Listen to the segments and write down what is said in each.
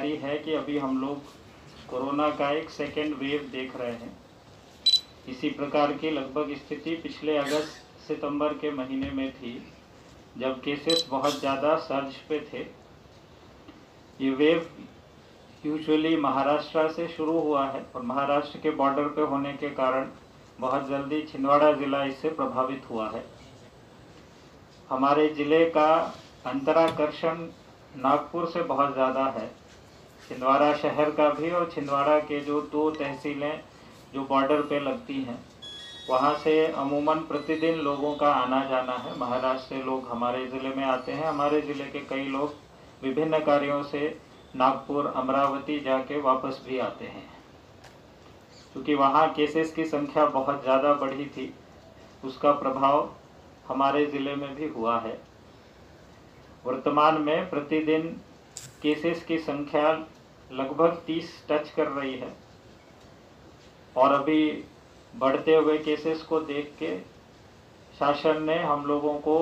जानकारी है कि अभी हम लोग कोरोना का एक सेकेंड वेव देख रहे हैं। इसी प्रकार की लगभग स्थिति पिछले अगस्त सितंबर के महीने में थी, जब केसेस बहुत ज़्यादा सर्ज पे थे। ये वेव यूजुअली महाराष्ट्र से शुरू हुआ है और महाराष्ट्र के बॉर्डर पे होने के कारण बहुत जल्दी छिंदवाड़ा ज़िला इससे प्रभावित हुआ है। हमारे ज़िले का अंतराकर्षण नागपुर से बहुत ज़्यादा है, छिंदवाड़ा शहर का भी, और छिंदवाड़ा के जो 2 तहसीलें जो बॉर्डर पे लगती हैं, वहाँ से अमूमन प्रतिदिन लोगों का आना जाना है। महाराष्ट्र से लोग हमारे ज़िले में आते हैं। हमारे ज़िले के कई लोग विभिन्न कार्यों से नागपुर, अमरावती जाके वापस भी आते हैं। क्योंकि वहाँ केसेस की संख्या बहुत ज़्यादा बढ़ी थी, उसका प्रभाव हमारे ज़िले में भी हुआ है। वर्तमान में प्रतिदिन केसेस की संख्या लगभग 30 टच कर रही है और अभी बढ़ते हुए केसेस को देख के शासन ने हम लोगों को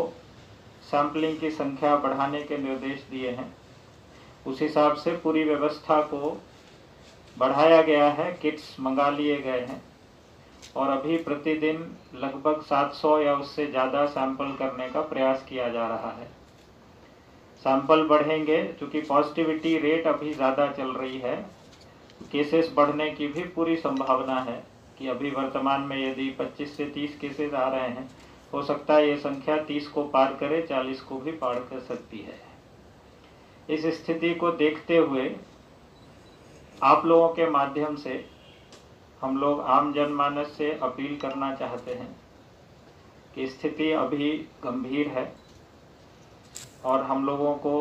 सैंपलिंग की संख्या बढ़ाने के निर्देश दिए हैं। उस हिसाब से पूरी व्यवस्था को बढ़ाया गया है, किट्स मंगा लिए गए हैं और अभी प्रतिदिन लगभग 700 या उससे ज़्यादा सैंपल करने का प्रयास किया जा रहा है। सैंपल बढ़ेंगे, क्योंकि पॉजिटिविटी रेट अभी ज़्यादा चल रही है, केसेस बढ़ने की भी पूरी संभावना है कि अभी वर्तमान में यदि 25 से 30 केसेस आ रहे हैं, हो सकता है ये संख्या 30 को पार करे, 40 को भी पार कर सकती है। इस स्थिति को देखते हुए आप लोगों के माध्यम से हम लोग आम जनमानस से अपील करना चाहते हैं कि स्थिति अभी गंभीर है और हम लोगों को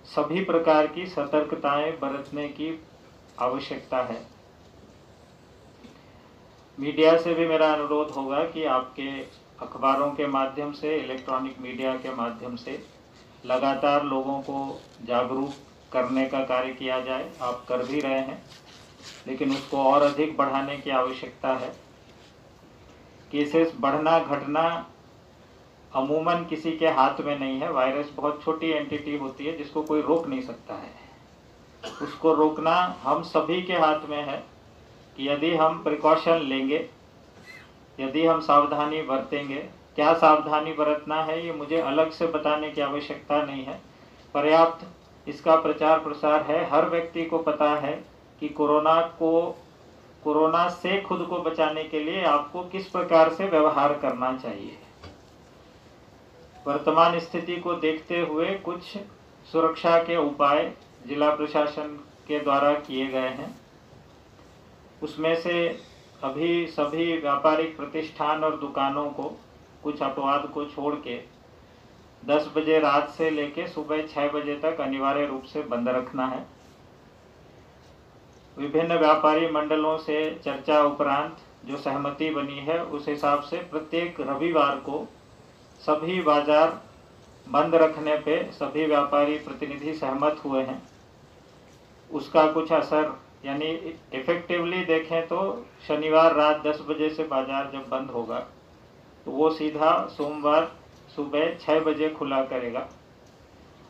सभी प्रकार की सतर्कताएं बरतने की आवश्यकता है। मीडिया से भी मेरा अनुरोध होगा कि आपके अखबारों के माध्यम से, इलेक्ट्रॉनिक मीडिया के माध्यम से लगातार लोगों को जागरूक करने का कार्य किया जाए। आप कर भी रहे हैं, लेकिन उसको और अधिक बढ़ाने की आवश्यकता है। केसेस बढ़ना घटना अमूमन किसी के हाथ में नहीं है। वायरस बहुत छोटी एंटिटी होती है जिसको कोई रोक नहीं सकता है। उसको रोकना हम सभी के हाथ में है कि यदि हम प्रिकॉशन लेंगे, यदि हम सावधानी बरतेंगे। क्या सावधानी बरतना है ये मुझे अलग से बताने की आवश्यकता नहीं है, पर्याप्त इसका प्रचार प्रसार है। हर व्यक्ति को पता है कि कोरोना से खुद को बचाने के लिए आपको किस प्रकार से व्यवहार करना चाहिए। वर्तमान स्थिति को देखते हुए कुछ सुरक्षा के उपाय जिला प्रशासन के द्वारा किए गए हैं। उसमें से अभी सभी व्यापारिक प्रतिष्ठान और दुकानों को कुछ अपवाद को छोड़ के 10 बजे रात से लेकर सुबह 6 बजे तक अनिवार्य रूप से बंद रखना है। विभिन्न व्यापारी मंडलों से चर्चा उपरांत जो सहमति बनी है, उस हिसाब से प्रत्येक रविवार को सभी बाजार बंद रखने पे सभी व्यापारी प्रतिनिधि सहमत हुए हैं। उसका कुछ असर, यानी इफेक्टिवली देखें तो शनिवार रात 10 बजे से बाजार जब बंद होगा तो वो सीधा सोमवार सुबह 6 बजे खुला करेगा।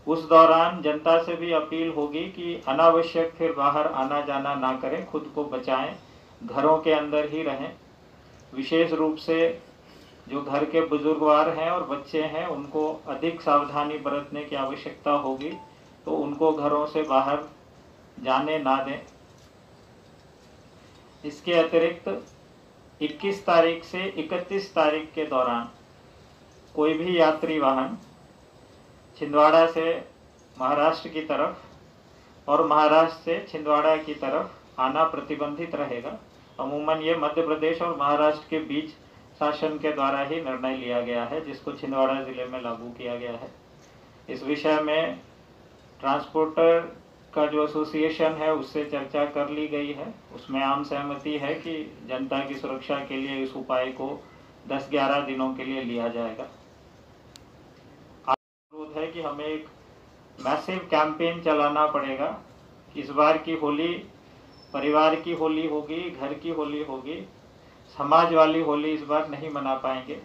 उस दौरान जनता से भी अपील होगी कि अनावश्यक फिर बाहर आना जाना ना करें, खुद को बचाएं, घरों के अंदर ही रहें। विशेष रूप से जो घर के बुजुर्गवार हैं और बच्चे हैं, उनको अधिक सावधानी बरतने की आवश्यकता होगी, तो उनको घरों से बाहर जाने ना दें। इसके अतिरिक्त 21 तारीख से 31 तारीख के दौरान कोई भी यात्री वाहन छिंदवाड़ा से महाराष्ट्र की तरफ और महाराष्ट्र से छिंदवाड़ा की तरफ आना प्रतिबंधित रहेगा। अमूमन ये मध्य प्रदेश और महाराष्ट्र के बीच शासन के द्वारा ही निर्णय लिया गया है, जिसको छिंदवाड़ा जिले में लागू किया गया है। इस विषय में ट्रांसपोर्टर का जो एसोसिएशन है उससे चर्चा कर ली गई है। उसमें आम सहमति है कि जनता की सुरक्षा के लिए इस उपाय को 10-11 दिनों के लिए लिया जाएगा। अनुरोध है कि हमें एक मैसिव कैंपेन चलाना पड़ेगा। इस बार की होली परिवार की होली होगी, घर की होली होगी, समाज वाली होली इस बार नहीं मना पाएंगे।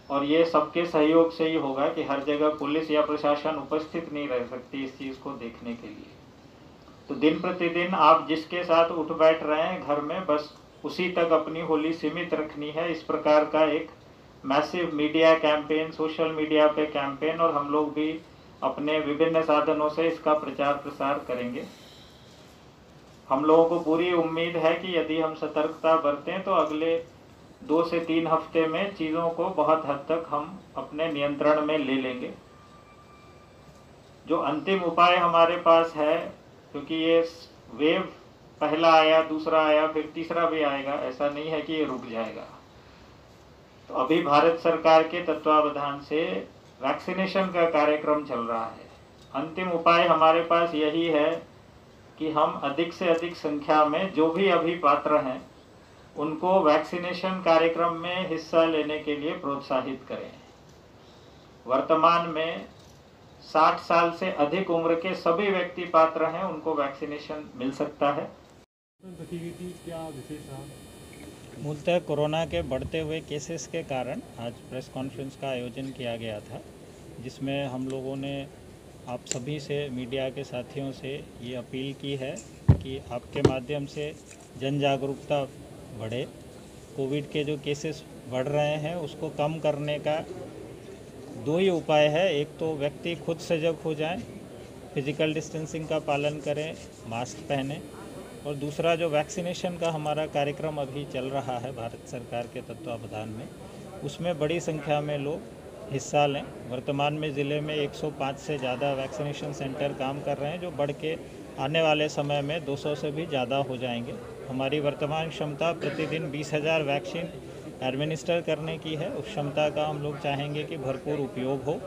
और ये सबके सहयोग से ही होगा कि हर जगह पुलिस या प्रशासन उपस्थित नहीं रह सकती इस चीज़ को देखने के लिए। तो दिन प्रतिदिन आप जिसके साथ उठ बैठ रहे हैं घर में, बस उसी तक अपनी होली सीमित रखनी है। इस प्रकार का एक massive media campaign, social media पे कैंपेन, और हम लोग भी अपने विभिन्न साधनों से इसका प्रचार प्रसार करेंगे। हम लोगों को पूरी उम्मीद है कि यदि हम सतर्कता बरतें तो अगले 2 से 3 हफ्ते में चीज़ों को बहुत हद तक हम अपने नियंत्रण में ले लेंगे। जो अंतिम उपाय हमारे पास है, क्योंकि ये वेव पहला आया, दूसरा आया, फिर तीसरा भी आएगा, ऐसा नहीं है कि ये रुक जाएगा। तो अभी भारत सरकार के तत्वावधान से वैक्सीनेशन का कार्यक्रम चल रहा है। अंतिम उपाय हमारे पास यही है कि हम अधिक से अधिक संख्या में जो भी अभी पात्र हैं उनको वैक्सीनेशन कार्यक्रम में हिस्सा लेने के लिए प्रोत्साहित करें। वर्तमान में 60 साल से अधिक उम्र के सभी व्यक्ति पात्र हैं, उनको वैक्सीनेशन मिल सकता है। गतिविधि क्या विशेष रहा? मूलतः कोरोना के बढ़ते हुए केसेस के कारण आज प्रेस कॉन्फ्रेंस का आयोजन किया गया था, जिसमें हम लोगों ने आप सभी से, मीडिया के साथियों से ये अपील की है कि आपके माध्यम से जन जागरूकता बढ़े। कोविड के जो केसेस बढ़ रहे हैं उसको कम करने का 2 ही उपाय है। एक तो व्यक्ति खुद सजग हो जाए, फिजिकल डिस्टेंसिंग का पालन करें, मास्क पहने, और दूसरा जो वैक्सीनेशन का हमारा कार्यक्रम अभी चल रहा है भारत सरकार के तत्वावधान में, उसमें बड़ी संख्या में लोग हिस्सा लें। वर्तमान में ज़िले में 105 से ज़्यादा वैक्सीनेशन सेंटर काम कर रहे हैं, जो बढ़ के आने वाले समय में 200 से भी ज़्यादा हो जाएंगे। हमारी वर्तमान क्षमता प्रतिदिन 20,000 वैक्सीन एडमिनिस्टर करने की है। उस क्षमता का हम लोग चाहेंगे कि भरपूर उपयोग हो।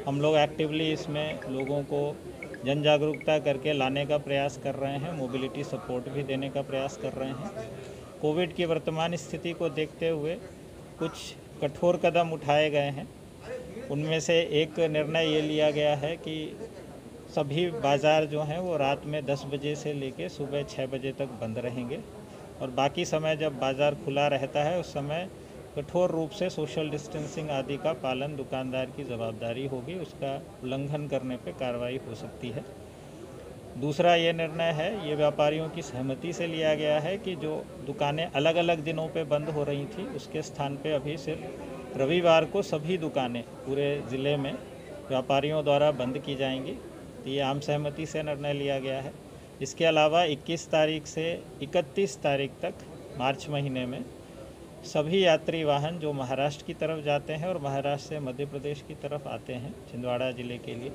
हम लोग एक्टिवली इसमें लोगों को जन जागरूकता करके लाने का प्रयास कर रहे हैं, मोबिलिटी सपोर्ट भी देने का प्रयास कर रहे हैं। कोविड की वर्तमान स्थिति को देखते हुए कुछ कठोर कदम उठाए गए हैं। उनमें से एक निर्णय ये लिया गया है कि सभी बाज़ार जो हैं वो रात में 10 बजे से लेकर सुबह 6 बजे तक बंद रहेंगे, और बाकी समय जब बाज़ार खुला रहता है उस समय कठोर रूप से सोशल डिस्टेंसिंग आदि का पालन दुकानदार की जवाबदारी होगी। उसका उल्लंघन करने पे कार्रवाई हो सकती है। दूसरा ये निर्णय है, ये व्यापारियों की सहमति से लिया गया है कि जो दुकानें अलग अलग दिनों पे बंद हो रही थी उसके स्थान पे अभी सिर्फ रविवार को सभी दुकानें पूरे ज़िले में व्यापारियों द्वारा बंद की जाएंगी। तो ये आम सहमति से निर्णय लिया गया है। इसके अलावा 21 तारीख से 31 तारीख तक मार्च महीने में सभी यात्री वाहन जो महाराष्ट्र की तरफ जाते हैं और महाराष्ट्र से मध्य प्रदेश की तरफ आते हैं छिंदवाड़ा ज़िले के लिए,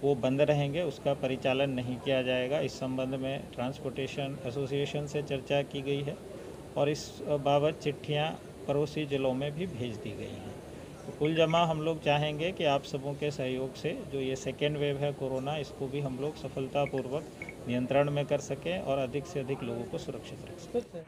वो बंद रहेंगे, उसका परिचालन नहीं किया जाएगा। इस संबंध में ट्रांसपोर्टेशन एसोसिएशन से चर्चा की गई है और इस बाबत चिट्ठियाँ पड़ोसी ज़िलों में भी भेज दी गई हैं। तो कुल जमा हम लोग चाहेंगे कि आप सबों के सहयोग से जो ये सेकेंड वेव है कोरोना, इसको भी हम लोग सफलतापूर्वक नियंत्रण में कर सकें और अधिक से अधिक लोगों को सुरक्षित रख सकें।